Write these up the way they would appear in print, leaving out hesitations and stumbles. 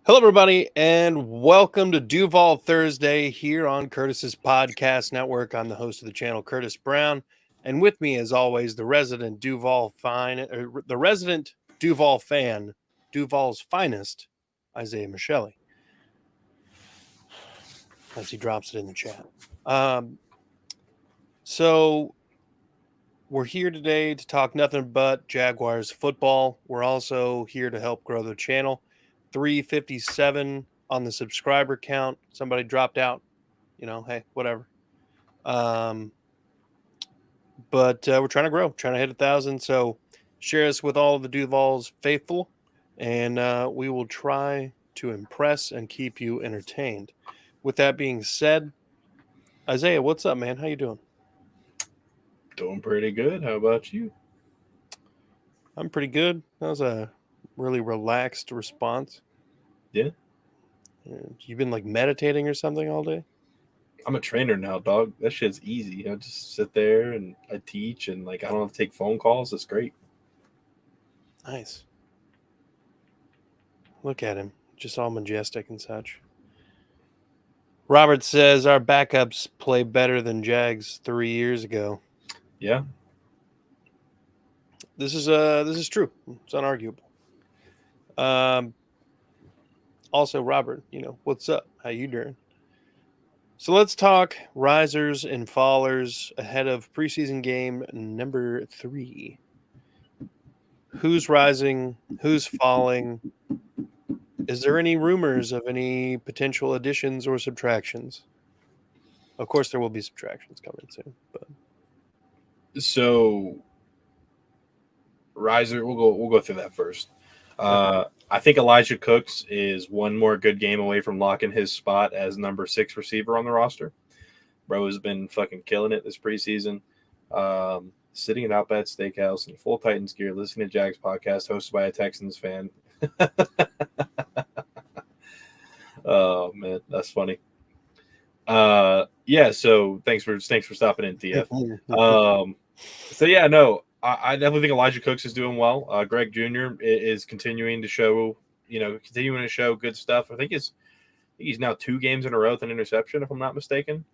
Hello, everybody, and welcome to DUUUUVAL Thursday here on Curtis's Podcast Network. I'm the host of the channel, Curtis Brown, and with me, as always, the resident DUUUUVAL fan, Duuuuval's finest, Isaiah Michelli, as he drops it in the chat. So we're here today to talk nothing but Jaguars football. We're also here to help grow the channel. 357 on the subscriber count. Somebody dropped out. Hey, whatever. But we're trying to grow, trying to hit 1,000. So share us with all of the DUUUUVAL's faithful, and we will try to impress and keep you entertained. With that being said, Isaiah, what's up, man? How you doing? Doing pretty good. How about you? I'm pretty good. That was a really relaxed response. Yeah. You've been like meditating or something all day? I'm a trainer now, dog. That shit's easy. I just sit there and I teach and I don't have to take phone calls. It's great. Nice. Look at him. Just all majestic and such. Robert says our backups play better than Jags 3 years ago. Yeah. This is true. It's unarguable. Also, Robert, what's up? How you doing? So let's talk risers and fallers ahead of preseason game number 3. Who's rising? Who's falling? Is there any rumors of any potential additions or subtractions? Of course, there will be subtractions coming soon. But So, riser, we'll go through that first. I think Elijah Cooks is one more good game away from locking his spot as number 6 receiver on the roster. Bro has been fucking killing it this preseason. Sitting at Outback Steakhouse in full Titans gear, listening to Jags podcast hosted by a Texans fan. Oh man, that's funny. Yeah. So thanks for stopping in, TF. So yeah, no, I definitely think Elijah Cooks is doing well. Greg Jr. is continuing to show, good stuff. I think he's now 2 games in a row with an interception, if I'm not mistaken.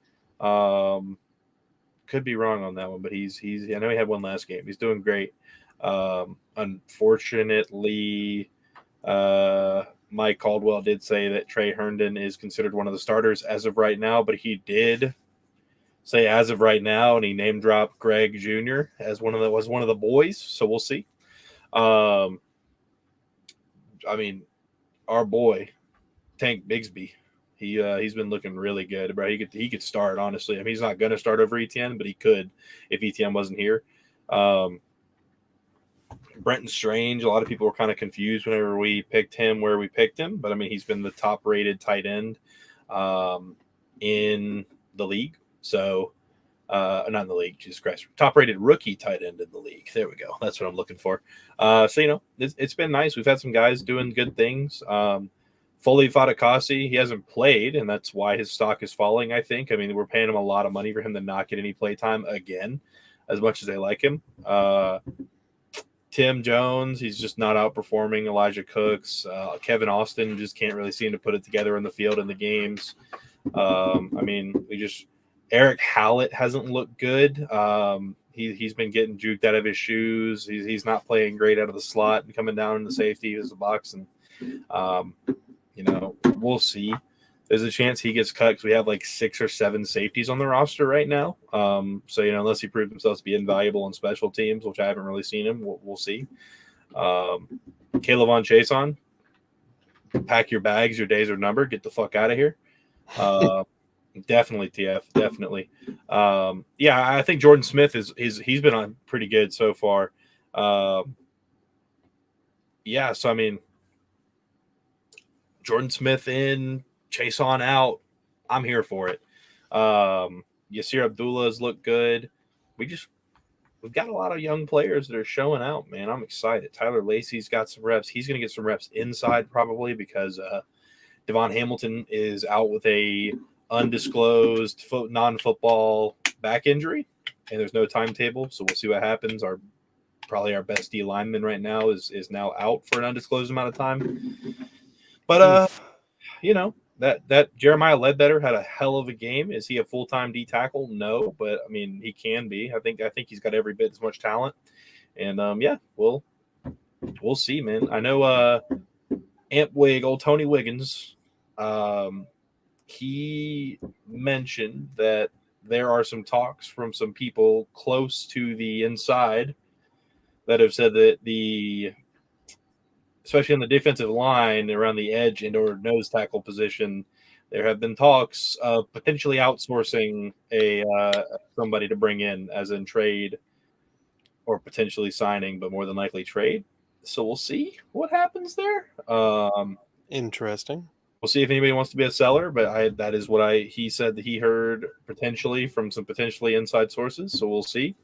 Could be wrong on that one, but he's I know he had one last game. He's doing great. Unfortunately, Mike Caldwell did say that Trey Herndon is considered one of the starters as of right now, but he did say as of right now, and he name dropped Greg Jr. as one of the boys. So we'll see. I mean, our boy Tank Bigsby, he's been looking really good, bro. He could start, honestly. I mean, he's not gonna start over Etienne, but he could if Etienne wasn't here. Brenton Strange, a lot of people were kind of confused whenever we picked him where we picked him, but I mean, he's been the top rated tight end in the league. So, not in the league, Jesus Christ, top rated rookie tight end in the league. There we go. That's what I'm looking for. So, it's been nice. We've had some guys doing good things. Foley Fatukasi, he hasn't played, and that's why his stock is falling, I think. I mean, we're paying him a lot of money for him to not get any play time again, as much as they like him. Tim Jones, he's just not outperforming Elijah Cooks. Kevin Austin just can't really seem to put it together in the field in the games. I mean, Eric Hallett hasn't looked good. He's been getting juked out of his shoes. He's not playing great out of the slot and coming down in the safety as a box. And, we'll see. There's a chance he gets cut because we have like 6 or 7 safeties on the roster right now. So, unless he proves himself to be invaluable in special teams, which I haven't really seen him, we'll see. Caleb Von Chason, pack your bags. Your days are numbered. Get the fuck out of here. Definitely, TF. Definitely. Yeah, I think Jordan Smith he's been on pretty good so far. Yeah, so I mean, Jordan Smith in, Chase on out. I'm here for it. Yasir Abdullah has looked good. We've got a lot of young players that are showing out, man. I'm excited. Tyler Lacey's got some reps. He's going to get some reps inside probably because Devon Hamilton is out with a undisclosed non-football back injury, and there's no timetable, so we'll see what happens. Probably our best D lineman right now is now out for an undisclosed amount of time. But that Jeremiah Ledbetter had a hell of a game. Is he a full-time D tackle? No, but I mean he can be. I think he's got every bit as much talent. And we'll see, man. I know Ampwig, old Tony Wiggins, he mentioned that there are some talks from some people close to the inside that have said that especially on the defensive line around the edge and or nose tackle position, there have been talks of potentially outsourcing somebody to bring in, as in trade or potentially signing, but more than likely trade. So we'll see what happens there. Interesting. We'll see if anybody wants to be a seller, but that is what he said that he heard potentially from some potentially inside sources. So we'll see.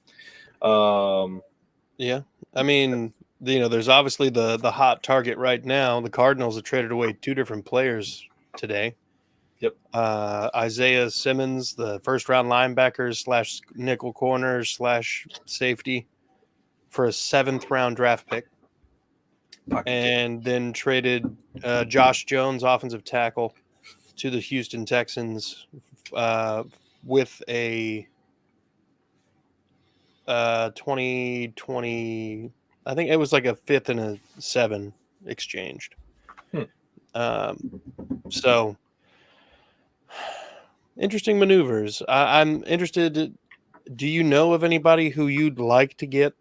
Yeah, I mean, there's obviously the hot target right now. The Cardinals have traded away two different players today. Yep. Isaiah Simmons, the first-round linebacker / nickel corner / safety, for a 7th-round draft pick. And then traded Josh Jones, offensive tackle, to the Houston Texans with a 2020, I think it was like a 5th and a 7 exchanged. So interesting maneuvers. I'm interested. Do you know of anybody who you'd like to get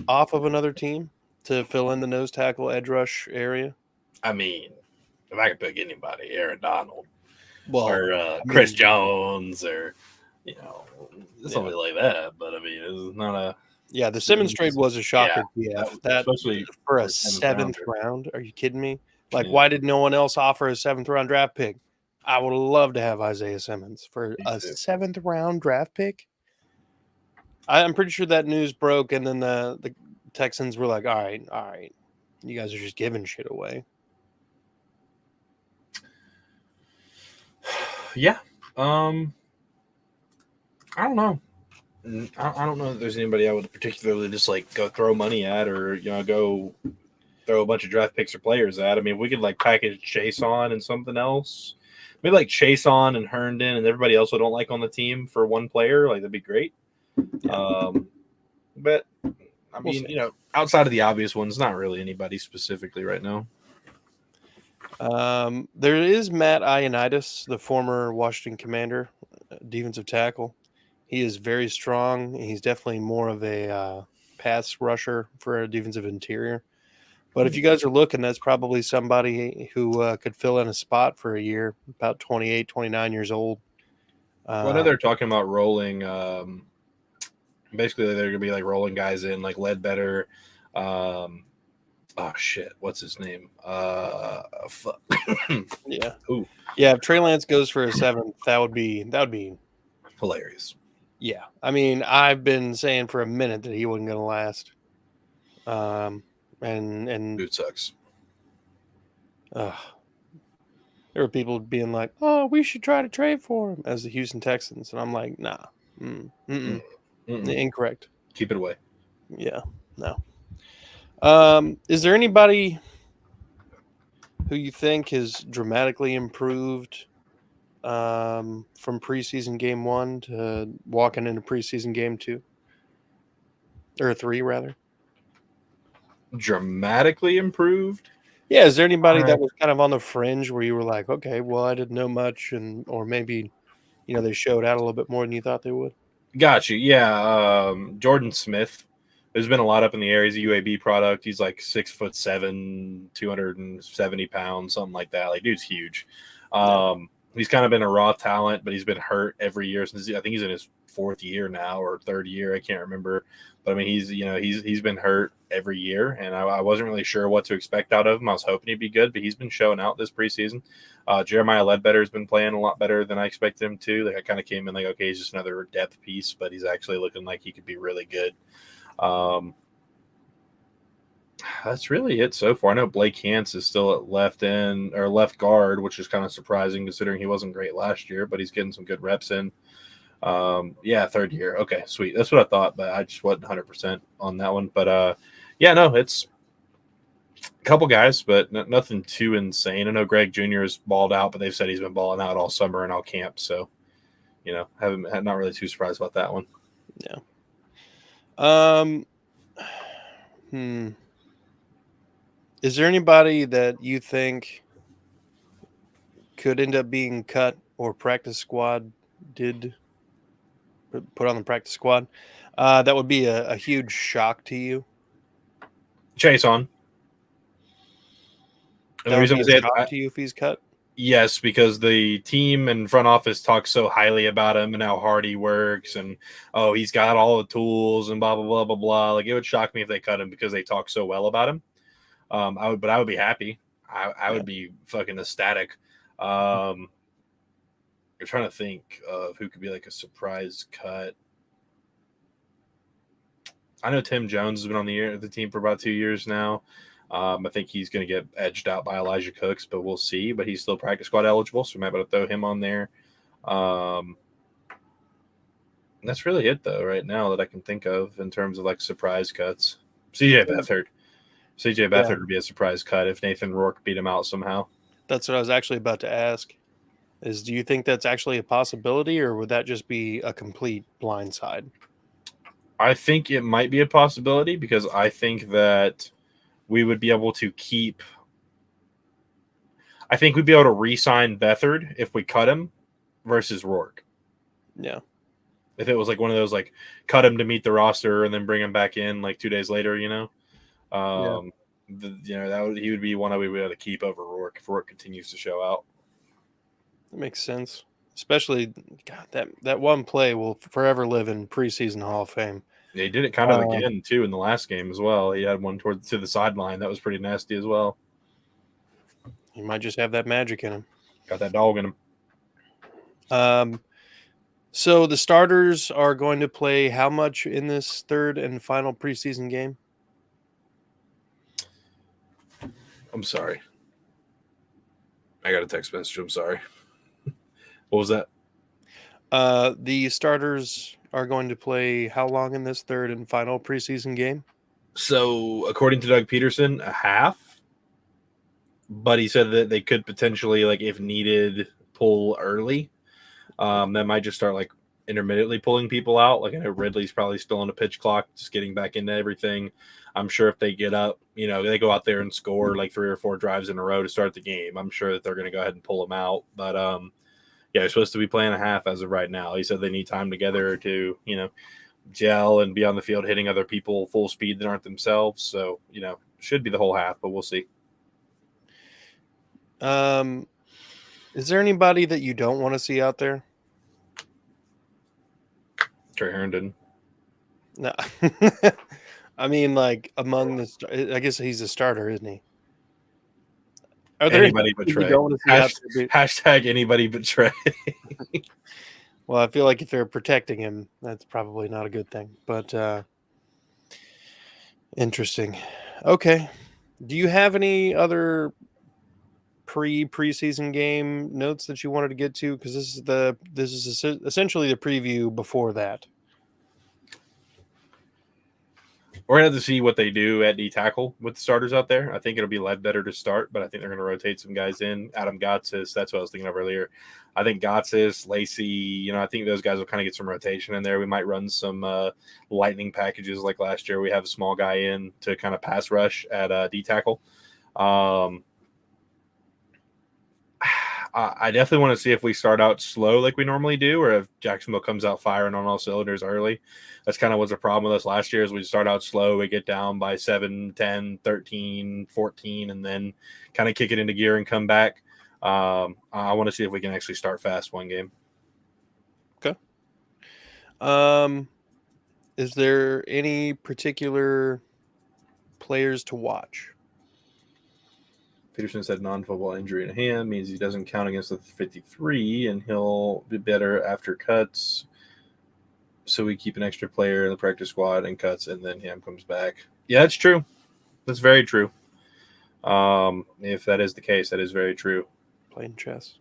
off of another team to fill in the nose tackle edge rush area? I mean, if I could pick anybody, Aaron Donald, or Chris Jones, or something like that. But I mean, it's not a the Simmons trade was a shocker. That especially for a 7th round. Are you kidding me? Like, why did no one else offer a 7th round draft pick? I would love to have Isaiah Simmons for a 7th round draft pick. I'm pretty sure that news broke, and then the Texans were like, all right, you guys are just giving shit away. Yeah. I don't know. I don't know if there's anybody I would particularly just like go throw money at, or go throw a bunch of draft picks or players at. I mean, if we could like package Chase on and something else, maybe like Chase on and Herndon and everybody else we don't like on the team for one player, like that'd be great. Yeah. But I mean, outside of the obvious ones, not really anybody specifically right now. There is Matt Ioannidis, the former Washington Commander, defensive tackle. He is very strong. He's definitely more of a pass rusher for a defensive interior. But if you guys are looking, that's probably somebody who could fill in a spot for a year, about 28, 29 years old. Well, I know they're talking about rolling. Basically, they're going to be like rolling guys in, like Ledbetter. Oh shit, what's his name? Fuck. Yeah. Ooh. Yeah, if Trey Lance goes for a 7th, that would be hilarious. Yeah. I mean, I've been saying for a minute that he wasn't going to last. And dude sucks. There were people being like, "Oh, we should try to trade for him," as the Houston Texans, and I'm like, "Nah, incorrect. Keep it away." Yeah, no. Is there anybody who you think has dramatically improved from preseason game 1 to walking into preseason game 2 or 3, rather? Dramatically improved? Yeah, is there anybody that was kind of on the fringe where you were like, okay, well, I didn't know much, or maybe, they showed out a little bit more than you thought they would? Got you. Yeah, Jordan Smith. There's been a lot up in the air. He's a UAB product. He's like 6'7", 270 pounds, something like that. Like, dude's huge. He's kind of been a raw talent, but he's been hurt every year since. I think he's in his 4th year now or 3rd year. I can't remember. But I mean, he's been hurt every year, and I wasn't really sure what to expect out of him. I was hoping he'd be good, but he's been showing out this preseason. Jeremiah Ledbetter has been playing a lot better than I expected him to. Like, I kind of came in like, okay, he's just another depth piece, but he's actually looking like he could be really good. That's really it so far. I know Blake Hance is still at left guard, which is kind of surprising considering he wasn't great last year, but he's getting some good reps in. 3rd year. Okay, sweet. That's what I thought, but I just wasn't 100% on that one. But no, it's A couple guys, but nothing too insane. I know Greg Jr. is balled out, but they've said he's been balling out all summer and all camp. So, not really too surprised about that one. Yeah. Hmm. Is there anybody that you think could end up being cut or practice squad did put on the practice squad? That would be a huge shock to you. Chase on. And That the would reason be I a say it, shock to you if he's cut. yes, because the team and front office talks so highly about him and how hard he works, and he's got all the tools and blah blah blah blah blah. Like, it would shock me if they cut him because they talk so well about him. I would be happy. I Yeah. would be fucking ecstatic. You're trying to think of who could be like a surprise cut. I know Tim Jones has been on the team for about 2 years now. I think he's going to get edged out by Elijah Cooks, but we'll see. But he's still practice squad eligible, so we might be able to throw him on there. That's really it, though, right now that I can think of in terms of like surprise cuts. CJ Beathard. CJ Beathard would be a surprise cut if Nathan Rourke beat him out somehow. That's what I was actually about to ask. Do you think that's actually a possibility, or would that just be a complete blindside? I think it might be a possibility because I think that we would be able to keep. I think we'd be able to re-sign Beathard if we cut him versus Rourke. Yeah. If it was like one of those, like, cut him to meet the roster and then bring him back in like 2 days later, that he would be one I would be able to keep over Rourke if Rourke continues to show out. That makes sense. Especially, God, that one play will forever live in preseason Hall of Fame. Yeah, he did it kind of again too in the last game as well. He had one to the sideline that was pretty nasty as well. He might just have that magic in him. Got that dog in him. So the starters are going to play how much in this third and final preseason game? I'm sorry. I got a text message. I'm sorry. What was that? The starters are going to play how long in this third and final preseason game? So, according to Doug Peterson, a half. But he said that they could potentially, like, if needed, pull early. That might just start, like, intermittently pulling people out. Like, I know Ridley's probably still on a pitch clock, just getting back into everything. I'm sure if they get up, they go out there and score like 3 or 4 drives in a row to start the game, I'm sure that they're going to go ahead and pull them out. But, yeah, they're supposed to be playing a half as of right now. He said they need time together to, gel and be on the field hitting other people full speed that aren't themselves. So, should be the whole half, but we'll see. Is there anybody that you don't want to see out there? Trey Herndon. No. I mean, like, among the, I guess he's a starter, isn't he? Are there anybody but Trey? Hashtag anybody but Trey. Well, I feel like if they're protecting him, that's probably not a good thing. But interesting. Okay. Do you have any other preseason game notes that you wanted to get to? Because this is essentially the preview before that. We're going to have to see what they do at D tackle with the starters out there. I think it'll be Ledbetter to start, but I think they're going to rotate some guys in. Adam Gotsis, that's what I was thinking of earlier. I think Gotsis, Lacey, I think those guys will kind of get some rotation in there. We might run some lightning packages like last year. We have a small guy in to kind of pass rush at D tackle. I definitely want to see if we start out slow like we normally do, or if Jacksonville comes out firing on all cylinders early. That's kind of was a problem with us last year, is we start out slow, we get down by 7, 10, 13, 14, and then kind of kick it into gear and come back. I want to see if we can actually start fast one game. Okay. Is there any particular players to watch? Peterson said non-football injury in hand means he doesn't count against the 53, and he'll be better after cuts. So we keep an extra player in the practice squad and cuts, and then Ham comes back. Yeah, that's true. That's very true. If that is the case, that is very true. Playing chess.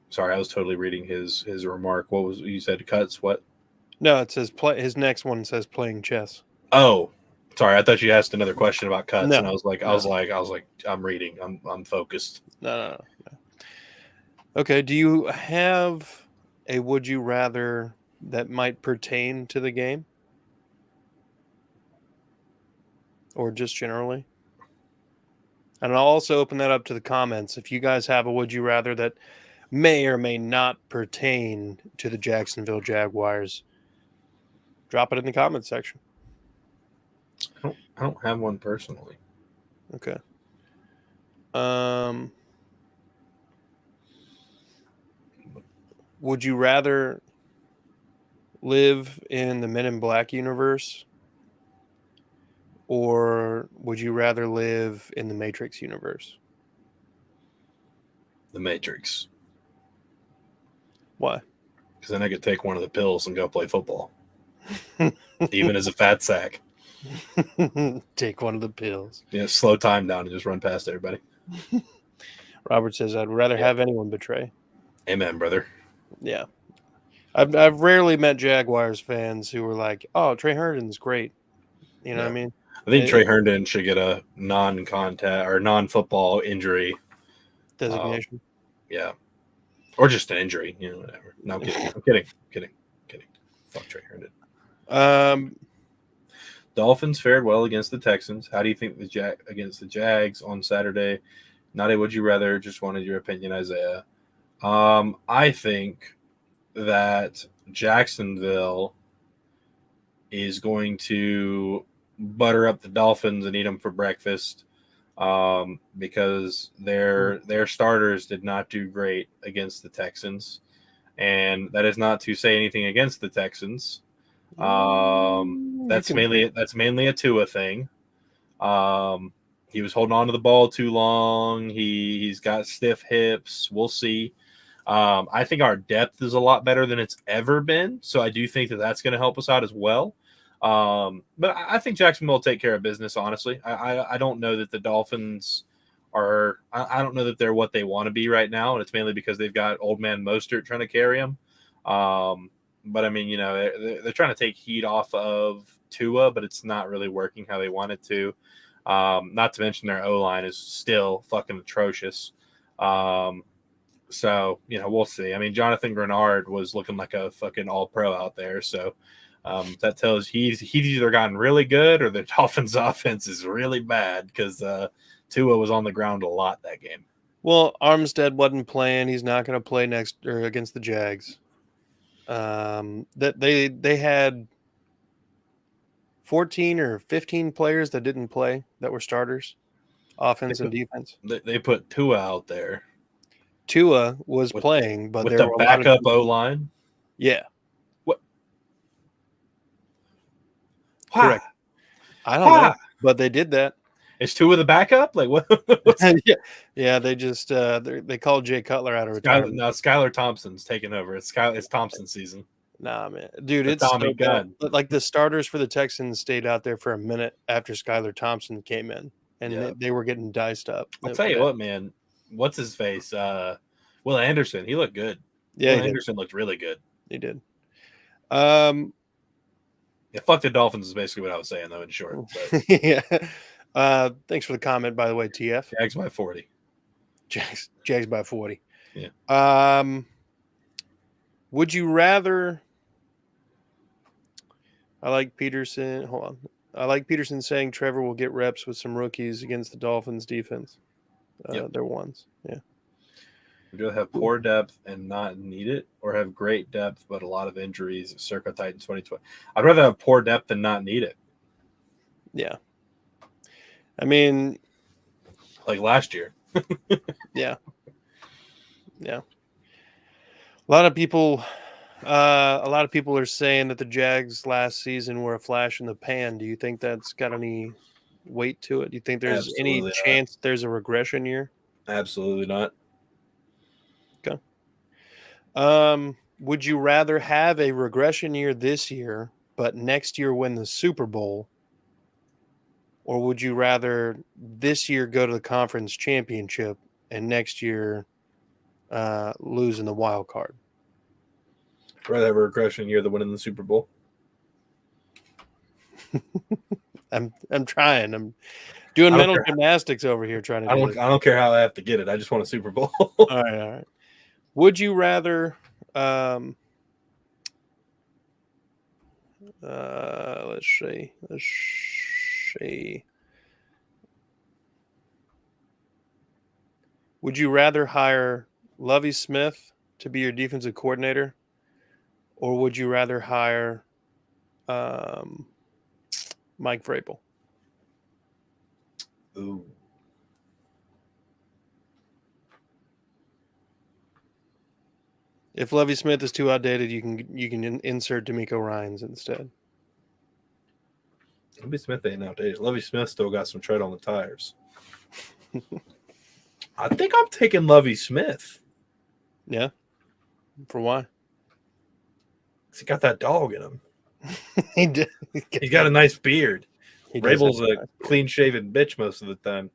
Sorry, I was totally reading his remark. What was you said? Cuts? What? No, it says play. His next one says playing chess. Oh, Sorry, I thought you asked another question about cuts, No, and I was like, I'm reading. I'm focused. No. Okay. Do you have a would you rather that might pertain to the game, or just generally? And I'll also open that up to the comments. If you guys have a would you rather that may or may not pertain to the Jacksonville Jaguars, drop it in the comments section. I don't have one personally. Okay. Would you rather live in the Men in Black universe, or would you rather live in the Matrix universe? The Matrix. Why? Because then I could take one of the pills and go play football, even as a fat sack. Take one of the pills. Yeah, slow time down and just run past everybody. Robert says, I'd rather have anyone betray. Amen, brother. Yeah. I've rarely met Jaguars fans who were like, oh, Trey Herndon's great. You know what I mean? I think Trey Herndon should get a non-contact or non-football injury designation. Yeah. Or just an injury, whatever. No, I'm kidding. I'm kidding. Fuck Trey Herndon. Dolphins fared well against the Texans. How do you think against the Jags on Saturday? Not a would you rather, just wanted your opinion, Isaiah. I think that Jacksonville is going to butter up the Dolphins and eat them for breakfast because their starters did not do great against the Texans. And that is not to say anything against the Texans. That's mainly a Tua thing. He was holding on to the ball too long. He's got stiff hips. We'll see. I think our depth is a lot better than it's ever been. So I do think that that's going to help us out as well. But I think Jacksonville will take care of business, honestly. I don't know that the Dolphins are – I don't know that they're what they want to be right now, and it's mainly because they've got old man Mostert trying to carry them. But, I mean, they're trying to take heat off of Tua, but it's not really working how they want it to. Not to mention their O-line is still fucking atrocious. So, we'll see. I mean, Jonathan Grenard was looking like a fucking all-pro out there, so – that tells he's either gotten really good or the Dolphins' offense is really bad because Tua was on the ground a lot that game. Well, Armstead wasn't playing. He's not going to play next or against the Jags. That they had 14 or 15 players that didn't play that were starters, offense and defense. They put Tua out there. Tua was playing, but with there the were backup O-line. Yeah. What? Correct. I don't know, but they did that. Is Tua the backup? Like what? Yeah. They just they called Jay Cutler out of retirement. No, Skylar Thompson's taking over. It's Thompson's season. Nah, man, dude, it's Tommy Gunn. Like the starters for the Texans stayed out there for a minute after Skylar Thompson came in, and they were getting diced up. I'll tell you what, man. What's his face? Will Anderson. He looked good. Yeah, Will Anderson looked really good. He did. Yeah, fuck the Dolphins is basically what I was saying, though, in short. Yeah. Thanks for the comment, by the way, TF. Jags by 40. Jags by 40. Yeah. Would you rather? I like Peterson. Hold on. I like Peterson saying Trevor will get reps with some rookies against the Dolphins defense. They're ones. Yeah. Would you have poor depth and not need it, or have great depth but a lot of injuries circa Titans 2020? I'd rather have poor depth and not need it. Yeah. I mean, like last year. Yeah. A lot of people are saying that the Jags last season were a flash in the pan. Do you think that's got any weight to it? Do you think there's any chance there's a regression year? Absolutely not. Okay. Would you rather have a regression year this year, but next year win the Super Bowl? Or would you rather this year go to the conference championship and next year lose in the wild card? I'd rather have a regression year than winning the Super Bowl. I'm trying. I'm doing I don't mental care. gymnastics over here trying to I do don't. this. I don't care how I have to get it. I just want a Super Bowl. All right, all right. Would you rather? Let's see. Let's see. Would you rather hire Lovie Smith to be your defensive coordinator, or would you rather hire um, Mike Vrabel? Ooh. If Lovie Smith is too outdated, you can insert D'Amico Ryans instead. Lovie Smith ain't outdated. Lovie Smith still got some tread on the tires. I think I'm taking Lovie Smith. Yeah. For why? He got that dog in him. he did. He's got a nice beard. He does Vrabel's have a clean-shaven bitch most of the time.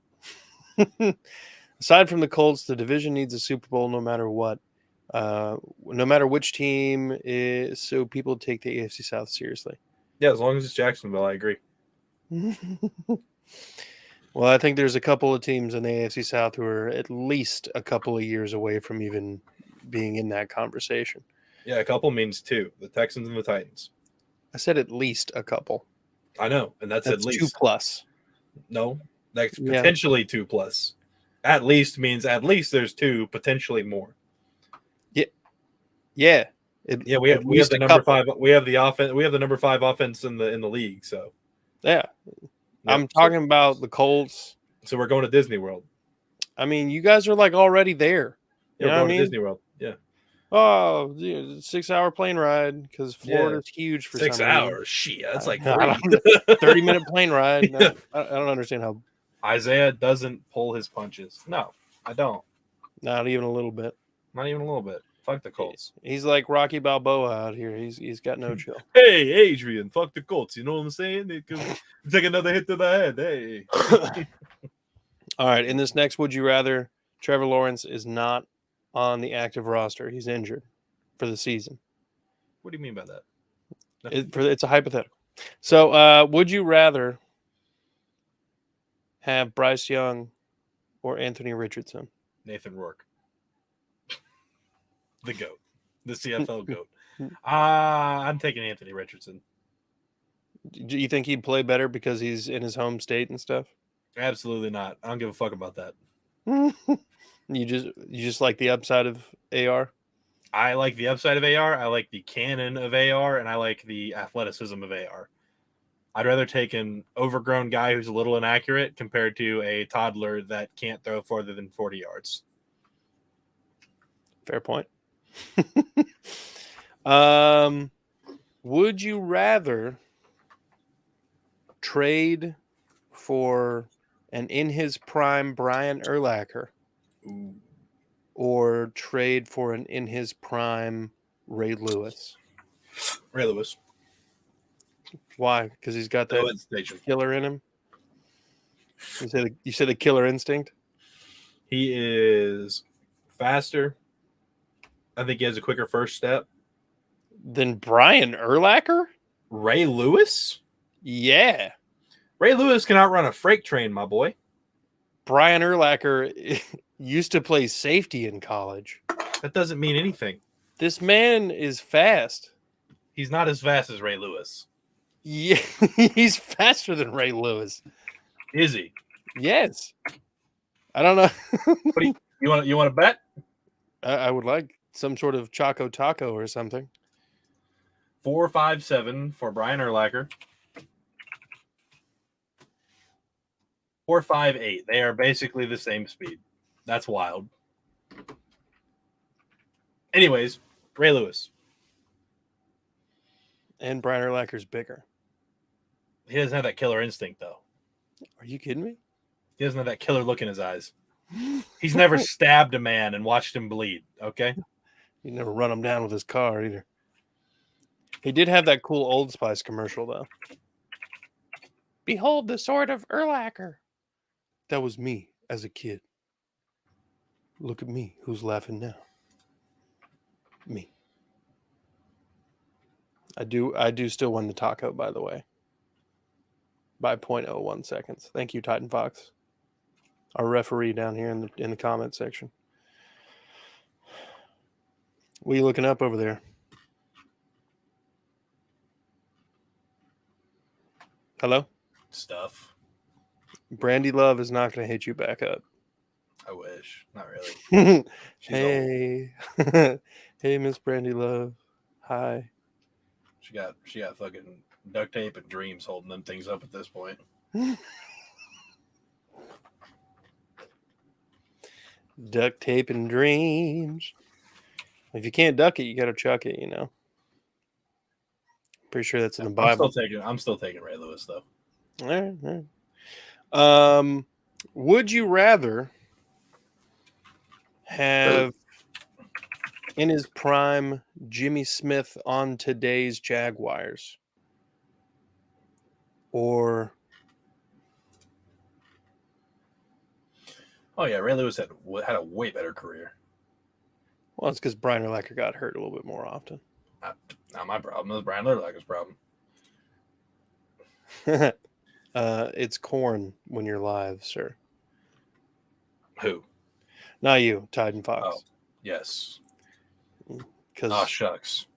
Aside from the Colts, the division needs a Super Bowl no matter what. No matter which team is, so people take the AFC South seriously. Yeah, as long as it's Jacksonville, I agree. Well, I think there's a couple of teams in the AFC South who are at least a couple of years away from even being in that conversation. Yeah, a couple means two. The Texans and the Titans. I said at least a couple. I know, and that's at least 2 plus. No, that's potentially 2+. At least means at least there's 2, potentially more. Yeah. We have the number 5. We have the offense. We have the number 5 offense in the league. So yeah, I'm talking about the Colts. So we're going to Disney World. I mean, you guys are like already there. Yeah, we're going to Disney World. Yeah. Oh, 6-hour plane ride because Florida's huge for 6 some hours. reason. Shit, that's like 30-minute plane ride. No, I don't understand how. Isaiah doesn't pull his punches. No, I don't. Not even a little bit. Not even a little bit. Fuck the Colts. He's like Rocky Balboa out here. He's got no chill. Hey, Adrian, fuck the Colts. You know what I'm saying? They could take another hit to the head. Hey. All right. In this next Would You Rather, Trevor Lawrence is not on the active roster. He's injured for the season. What do you mean by that? It's a hypothetical. So, would you rather have Bryce Young or Anthony Richardson? Nathan Rourke. The GOAT. The CFL GOAT. I'm taking Anthony Richardson. Do you think he'd play better because he's in his home state and stuff? Absolutely not. I don't give a fuck about that. You just like the upside of AR? I like the upside of AR. I like the cannon of AR, and I like the athleticism of AR. I'd rather take an overgrown guy who's a little inaccurate compared to a toddler that can't throw farther than 40 yards. Fair point. Would you rather trade for an in his prime Brian Urlacher or trade for an in his prime Ray Lewis? Ray Lewis. Why? Because he's got that killer in him? You said the killer instinct? He is faster. I think he has a quicker first step. Than Brian Urlacher? Ray Lewis? Yeah. Ray Lewis can outrun a freight train, my boy. Brian Urlacher used to play safety in college. That doesn't mean anything. This man is fast. He's not as fast as Ray Lewis. Yeah, he's faster than Ray Lewis. Is he? Yes. I don't know. What do you want to bet? I would like some sort of Choco Taco or something. 4.57 for Brian Urlacher. 4.58. They are basically the same speed. That's wild. Anyways, Ray Lewis. And Brian Urlacher's bigger. He doesn't have that killer instinct, though. Are you kidding me? He doesn't have that killer look in his eyes. He's never stabbed a man and watched him bleed, okay? He never run him down with his car either. He did have that cool Old Spice commercial, though. Behold the sword of Urlacher. That was me as a kid. Look at me. Who's laughing now? Me. I do still want the taco, by the way. by 0.01 seconds. Thank you, Titan Fox, our referee down here in the comment section. What are you looking up over there? Hello? Stuff. Brandy Love is not going to hit you back up. I wish. Not really. Hey. Hey, Miss Brandy Love. Hi. She got fucking duct tape and dreams holding them things up at this point. Duct tape and dreams. If you can't duck it, you got to chuck it, you know. Pretty sure that's in the Bible. I'm still taking Ray Lewis though. All right. Would you rather have in his prime Jimmy Smith on today's Jaguars, or Oh yeah, Ray Lewis had a way better career. well, it's because Brian Urlacher got hurt a little bit more often. Not my problem. It was Brian Urlacher's problem. It's corn when you're live, sir. Who? Not you, Titan Fox. Oh, yes. Because shucks.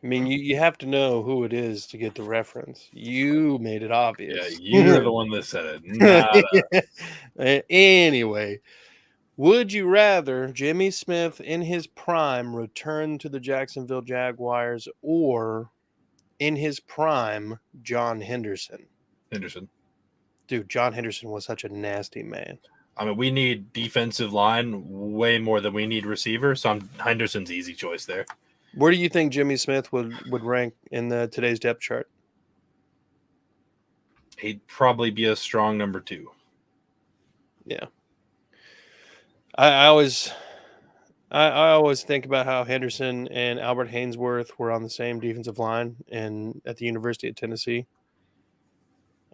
I mean, you have to know who it is to get the reference. You made it obvious. Yeah, you're the one that said it. Not Anyway, would you rather Jimmy Smith in his prime return to the Jacksonville Jaguars, or in his prime John Henderson? Henderson. Dude, John Henderson was such a nasty man. I mean, we need defensive line way more than we need receiver, so Henderson's easy choice there. Where do you think Jimmy Smith would rank in today's depth chart? He'd probably be a strong number 2. Yeah. I always think about how Henderson and Albert Haynesworth were on the same defensive line at the University of Tennessee.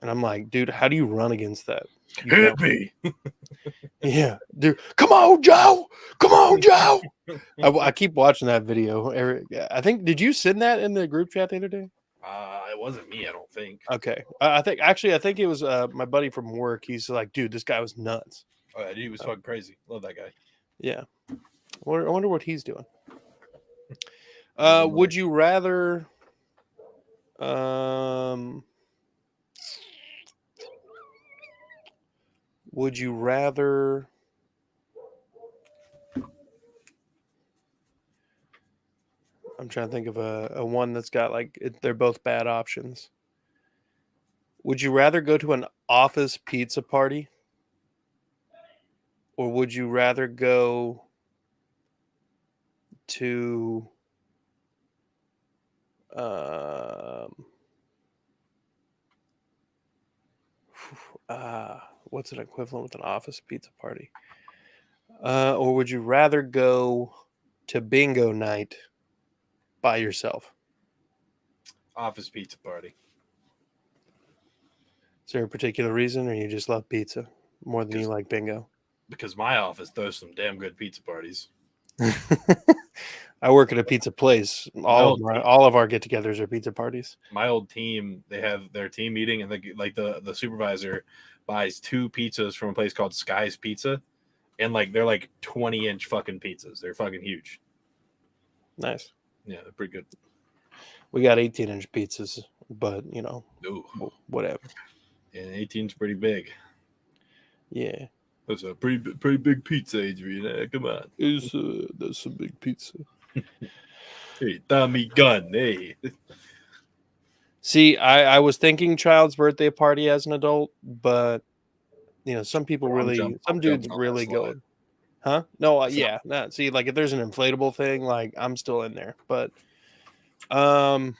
And I'm like, dude, how do you run against that? Hit me. Yeah, dude. Come on, Joe. Come on, Joe. I keep watching that video. I think, did you send that in the group chat the other day? It wasn't me, I don't think. Okay. I think it was my buddy from work. He's like, dude, this guy was nuts. Oh, yeah, he was fucking crazy. Love that guy. Yeah. I wonder what he's doing. Would you rather would you rather I'm trying to think of a one that's got they're both bad options. Would you rather go to an office pizza party, or would you rather go to what's an equivalent with an office pizza party? Or would you rather go to bingo night by yourself? Office pizza party. Is there a particular reason, or you just love pizza more than you like bingo? Because my office throws some damn good pizza parties. I work at a pizza place. All of our get-togethers are pizza parties. My old team, they have their team meeting, and the supervisor buys 2 pizzas from a place called Sky's Pizza, and they're 20-inch fucking pizzas. They're fucking huge. Nice. Yeah, they're pretty good. We got 18-inch pizzas, but whatever. Yeah, 18's pretty big. Yeah. That's a pretty big pizza, Adrian. Come on. That's a big pizza. Hey, Tommy Gunn. Hey. See, I was thinking child's birthday party as an adult, but some people some dudes really go. Huh? No, yeah. Not see, if there's an inflatable thing, I'm still in there. But do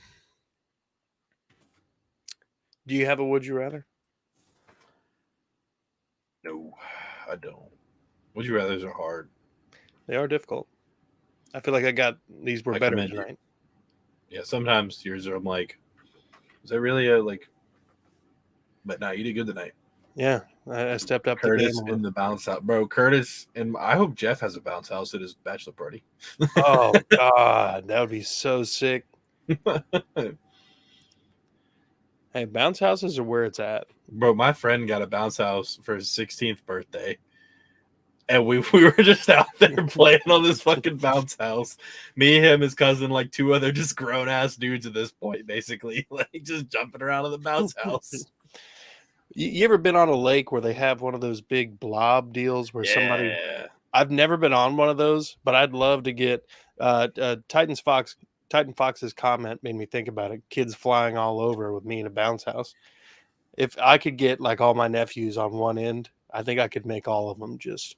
you have a would you rather? No, I don't. Would you rather's are hard. They are difficult. I feel like these were better tonight. Yeah, sometimes yours are. I'm like, is that really a But no, you did good tonight. Yeah, I stepped up. Curtis in the bounce house, bro. Curtis, and I hope Jeff has a bounce house at his bachelor party. Oh God, that would be so sick. Hey, bounce houses are where it's at. Bro, my friend got a bounce house for his 16th birthday. And we were just out there playing on this fucking bounce house. Me, him, his cousin, like 2 other just grown ass dudes at this point, basically, like just jumping around on the bounce house. You ever been on a lake where they have one of those big blob deals where somebody? Yeah. I've never been on one of those, but I'd love to get. Titan Fox's comment made me think about it. Kids flying all over with me in a bounce house. If I could get like all my nephews on one end, I think I could make all of them just.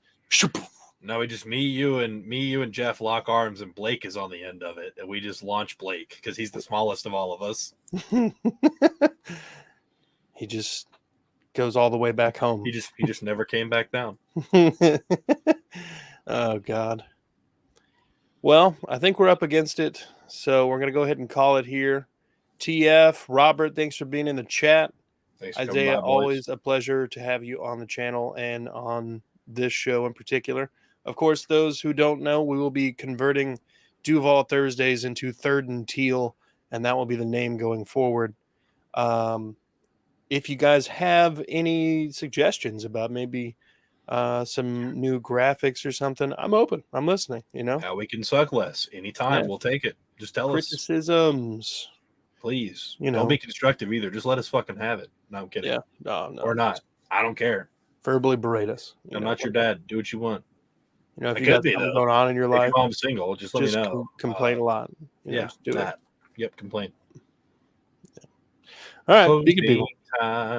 No, we just me, you, and Jeff lock arms, and Blake is on the end of it, and we just launch Blake because he's the smallest of all of us. He just goes all the way back home. He just never came back down. Oh God. Well, I think we're up against it, so we're gonna go ahead and call it here. TF, Robert, thanks for being in the chat. Thanks for Isaiah, coming by, boys. always a pleasure to have you on the channel and on this show in particular. Of course, those who don't know, we will be converting DUUUUVAL Thursdays into Third and Teal, and that will be the name going forward. If you guys have any suggestions about maybe some new graphics or something, I'm open. I'm listening, How we can suck less anytime. Yeah. We'll take it. Just tell us. Criticisms. Please. Don't be constructive either. Just let us fucking have it. No, I'm kidding. Yeah. No. Or not. I don't care. Verbally berate us. I'm not your dad. Do what you want. If you got something going on in your life, if your mom's single, just let me know. Complain a lot. Just do that. Yep, complain. All right. Be good people. Time.